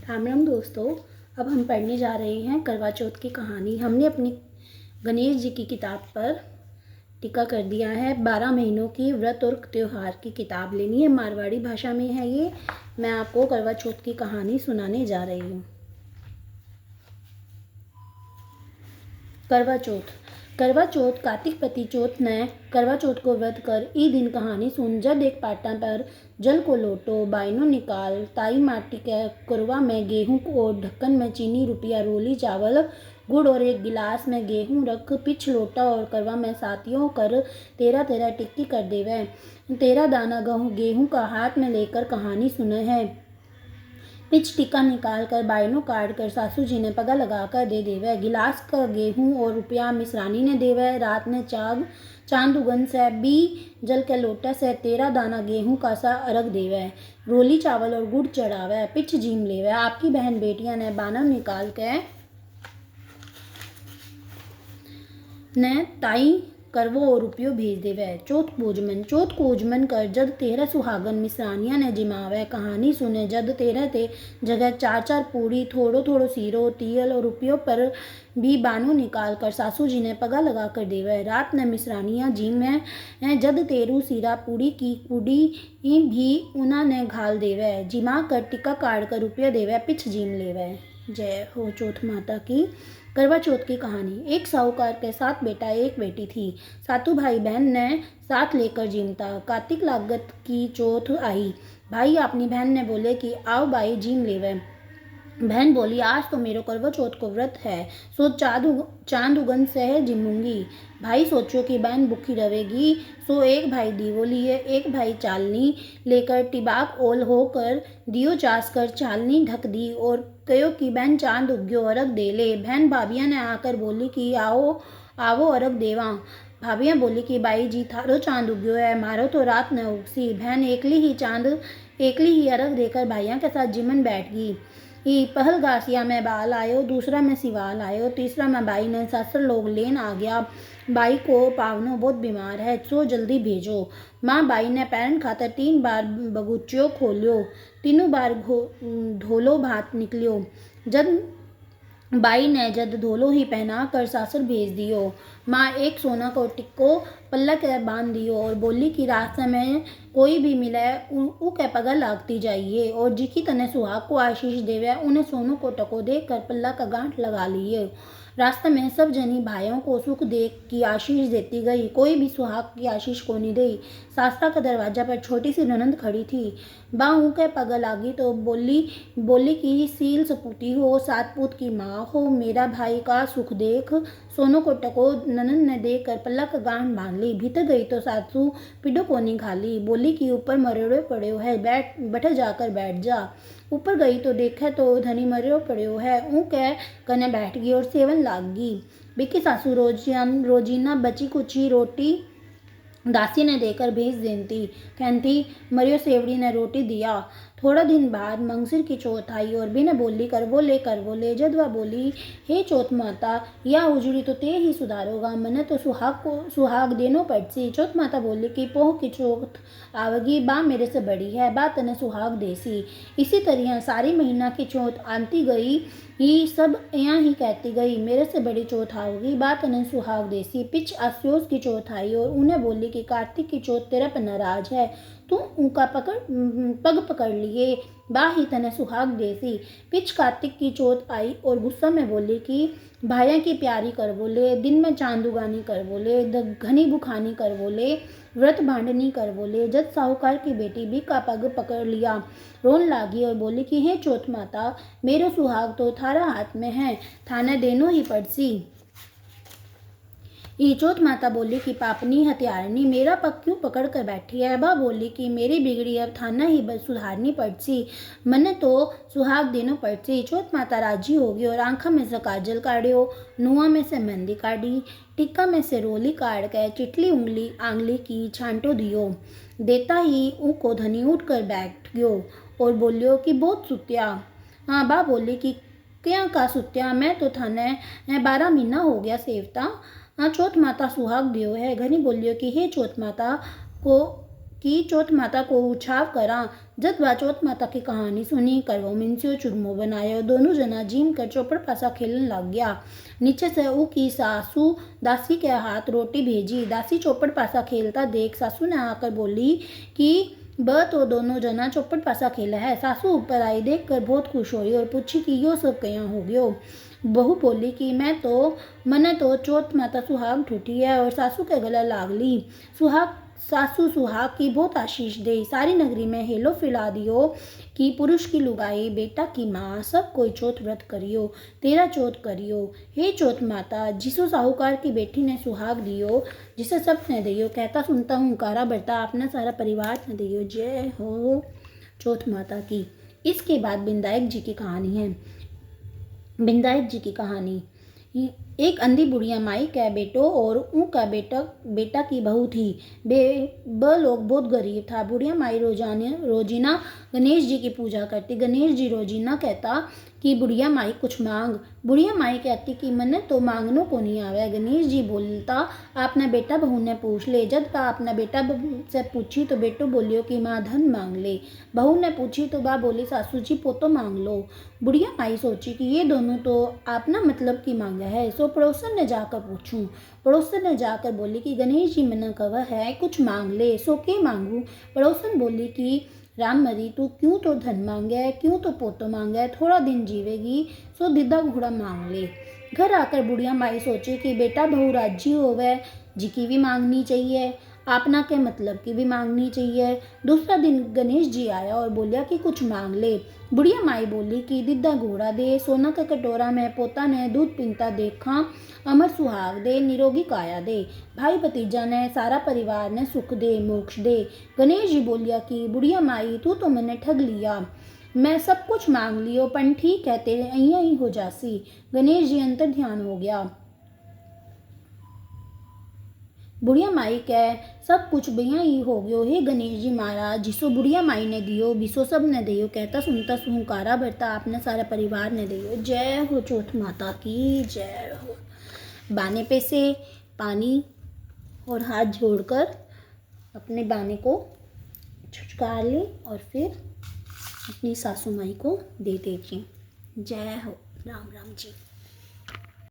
राम राम दोस्तों। अब हम पढ़ने जा रहे हैं करवा चौथ की कहानी। हमने अपनी गणेश जी की किताब पर टिका कर दिया है। 12 महीनों की व्रत और त्योहार की किताब लेनी है, मारवाड़ी भाषा में है ये। मैं आपको करवा चौथ की कहानी सुनाने जा रही हूँ। करवा चौथ। करवा चौथ कार्तिक पति चौथ ने करवा चौथ को व्रत कर ई दिन कहानी सुन। जब एक पाटा पर जल को लोटो बाइनो निकाल, ताई माटी के करवा में गेहूं को, ढक्कन में चीनी रुपया रोली चावल गुड़ और एक गिलास में गेहूं रख, पिछ लोटा और करवा में सातियों कर 13 टिक्की कर देवे। 13 दाना गेहूं का हाथ में लेकर कहानी सुने है। पिच टिक्का निकाल कर बायनों काट कर सासू जी ने पगा लगाकर दे देवे। गिलास का गेहूं और रुपया मिश्रानी ने देवे। रात ने चांद उगन से बी जल के लोटा से 13 दाना गेहूं का सा अर्घ देवे। रोली चावल और गुड़ चढ़ावे, पिछ झीम लेवे। आपकी बहन बेटियां ने बानव निकाल के ने ताई करवो और रुपयो भेज देवे। चौथ को उजमन कर जद 13 सुहागन मिश्रानिया ने जिमावे। कहानी सुने जद 13 ते जगह 4 पूड़ी, थोड़ो थोड़ो सीरो, तियल और रुपयों पर भी बानो निकाल कर सासू जी ने पगा लगा कर देवे। रात ने मिश्रानिया जिमे जद 13 सीरा पूड़ी की कुड़ी भी उन्होंने घाल देवे। जिमा कर टिक्का काट कर रुपया देवे, पिछ जिम लेवे। जय हो चौथ माता की। करवा चौथ की कहानी। एक साहूकार के 7 बेटा 1 बेटी थी। सातों भाई बहन ने साथ लेकर जिमता। कार्तिक लागत की चौथ आई। भाई अपनी बहन ने बोले कि आओ भाई जिम लेवे। बहन बोली आज तो मेरे करवा चौथ को व्रत है, सो चांद उगन से जिमूंगी। भाई सोचो कि बहन भूखी रहेगी, सो एक भाई दीवो लिए, एक भाई चालनी लेकर टिबाक ओल होकर दियो चास कर चालनी ढक दी और कहो कि बहन चांद उग्यो अर्घ दे ले। बहन भाभिया ने आकर बोली कि आओ आवो अर्घ देवा। भाभियाँ बोली कि बाई जी थारो चांद उग्यो है, मारो तो रात न उगसी। बहन एकली ही अर्घ देकर भाइयों के साथ जिमन बैठ गई। पहल घासिया में बाल आयो, दूसरा में सिवाल आयो, तीसरा में बाई ने ससुर लोग लेन आ गया। बाई को पावनो बहुत बीमार है, सो जल्दी भेजो। माँ बाई ने पैरन खातर 3 बार बगुचियो खोलियो, तीनों बार ढोलो भात निकलियो। जब बाई ने जद धोलो ही पहना कर सासुर भेज दियो। माँ एक सोना को टिक्को पल्ला के बांध दियो और बोली कि रास्ते में कोई भी मिले ऊ के पगा लागती जाइए और जिकी तने सुहाग को आशीष देवे उन्हें सोनों को टको देख कर पल्ला का गांठ लगा लिए। रास्ते में सब जनी भाइयों को सुख देख की आशीष देती गई, कोई भी सुहाग की आशीष को नहीं दी। शास्त्रा का दरवाजा पर छोटी सी ननंद खड़ी थी। बाहू के पगा लागी तो बोली कि सील सपूती हो, 7 पूत की माँ हो, मेरा भाई का सुख देख। सोनों को टको ननंद ने देख कर पल्ला का गांठ बांध ली। भीतर गई तो सासू पिडो कोनी खाली, बोली कि ऊपर मरेड़ो पड़े है, बैठ जाकर बैठ जा। ऊपर गई तो देखा तो धनी मरेड़ो पड़ो है, ऊ के कने बैठ गई और सेवन लाग गई। बिकी सासू रोजीना बची कुची रोटी दासी ने देकर भेज देती, कहती मरियो सेवड़ी ने रोटी दिया। थोड़ा दिन बाद मंगसिर की चौथ आई और बिन बोली कर वो ले जदवा बोली हे चौथ माता या उजड़ी तो ते ही सुधारोगा, मने तो सुहाग देनो पड़सी। चौथ माता बोली कि पोह की चौथ आवगी, बा मेरे से बड़ी है, बा तने सुहाग देसी। इसी तरह सारी महीना की चौथ आती गई, ये सब यहाँ ही कहती गई मेरे से बड़ी चौथ आओगी, बात ने सुहाग देसी। पिछ आस्योस की चौथ आई और उन्हें बोली कि कार्तिक की चौथ तेरा पर नाराज है, तू उनका पग पकड़ लिए, बा ही तने सुहाग देसी। पिछ कार्तिक की चौथ आई और गुस्सा में बोली कि भाइया की प्यारी कर बोले, दिन में चांदुगानी कर बोले, घनी बुखानी कर बोले, व्रत भांडनी कर बोले। जब साहूकार की बेटी भी का पग पकड़ लिया, रोन लागी और बोली कि हे चौथ माता मेरो सुहाग तो थारा हाथ में है, थाने देनो ही पड़सी। चौथ माता बोली कि पापनी हत्यारनी मेरा पग क्यों पकड़ कर बैठी है। बा बोली कि मेरी बिगड़ी अब थाना ही सुधारनी पड़सी, मने तो सुहाग देनो पड़सी। चौथ माता राजी होगी और आंखा में से काजल काढ़ियो, नुआ में से मेहंदी काढ़ी, टिक्का में से रोली काढ़ के चिटली आंगली की छांटो दियो। देता ही ऊ को धनी उठ कर बैठ गयो और बोलियो कि बहुत सुत्या। हाँ बा बोली कि क्या का सुत्या, मैं तो थाने 12 महीना हो गया सेवता। चौथ माता सुहाग दियो है। घनी बोलियो कि हे चौथ माता को कि चौथ माता को उछाव करा। जद वह चौथ माता की कहानी सुनी, करवो मिनस्यो चुरमो बनायो, दोनों जना जीम कर चौपड़ पासा खेलन लग गया। नीचे से ऊ की सासू दासी के हाथ रोटी भेजी। दासी चौपड़ पासा खेलता देख सासू ने आकर बोली कि ब तो दोनों जना चौपड़ पासा खेला है। सासू ऊपर आई देख कर बहुत खुश हुई और पूछी कि यो सब कया हो गयो। बहू बोली कि मने तो चौथ माता सुहाग ठूठी है और सासू के गला लाग ली। सासू सुहाग की बहुत आशीष दे, सारी नगरी में हेलो फैला दियो कि पुरुष की लुगाई, बेटा की माँ, सब कोई चौथ व्रत करियो, तेरा चौथ करियो। हे चौथ माता, जिसो साहूकार की बेटी ने सुहाग दियो, जिसे सब ने दियो, कहता सुनता हूँ कारा बरता अपना सारा परिवार ने दियो। जय हो चौथ माता की। इसके बाद बिंदायक जी की कहानी है। बिंदायक जी की कहानी। एक अंधी बुढ़िया माई का बेटो और उनका बेटा की बहू थी। ब लोग बहुत गरीब था। बुढ़िया माई रोजीना गणेश जी की पूजा करती। गणेश जी रोजीना कहता कि बुढ़िया माई कुछ मांग। बुढ़िया माई कहती कि मन्ने तो मांगनो को नहीं आवे। गणेश जी बोलता आपने बेटा बहू ने पूछ ले। जब बा अपना बेटा से पूछी तो बेटो बोलियो कि माँ धन मांग ले। बहू ने पूछी तो बा बोली सासू जी पोतो मांग लो। बुढ़िया माई सोची कि ये दोनों तो अपना मतलब की मांगा है, सो पड़ोसन ने जाकर पूछूं। पड़ोसन ने जाकर बोली कि गणेश जी मना कहा है कुछ मांग ले, सो के मांगू। पड़ोसन बोली कि राम मरी तू क्यों तो धन मांगे, क्यों तो पोतो मांगे, थोड़ा दिन जीवेगी सो दिदा घोड़ा मांग ले। घर आकर बुढ़िया माई सोचे कि बेटा बहू राजी होवे जी की भी मांगनी चाहिए, आपना के मतलब की भी मांगनी चाहिए। दूसरा दिन गणेश जी आया और बोलिया कि कुछ मांग ले। बुढ़िया माई बोली कि दिद्दा घोड़ा दे, सोना का कटोरा में पोता ने दूध पीता देखा, अमर सुहाग दे, निरोगी काया दे, भाई भतीजा ने, सारा परिवार ने सुख दे, मोक्ष दे। गणेश जी बोलिया कि बुढ़िया माई तू तो मैंने ठग लिया, मैं सब कुछ मांग लियो पण ठीक है तेरे अइया ही हो जासी। गणेश जी अंतर ध्यान हो गया। बुढ़िया माई कह सब कुछ भैया ही हो गयो। हे गणेश जी महाराज, जिसो बुढ़िया माई ने दियो बिसो सब ने दियो, कहता सुनता सुहकारा भरता आपने सारा परिवार ने दियो। जय हो चौथ माता की जय हो। बाने पे से पानी और हाथ जोड़कर अपने बाने को छुटकार ले और फिर अपनी सासू माई को दे दीजिए। जय हो। राम राम जी।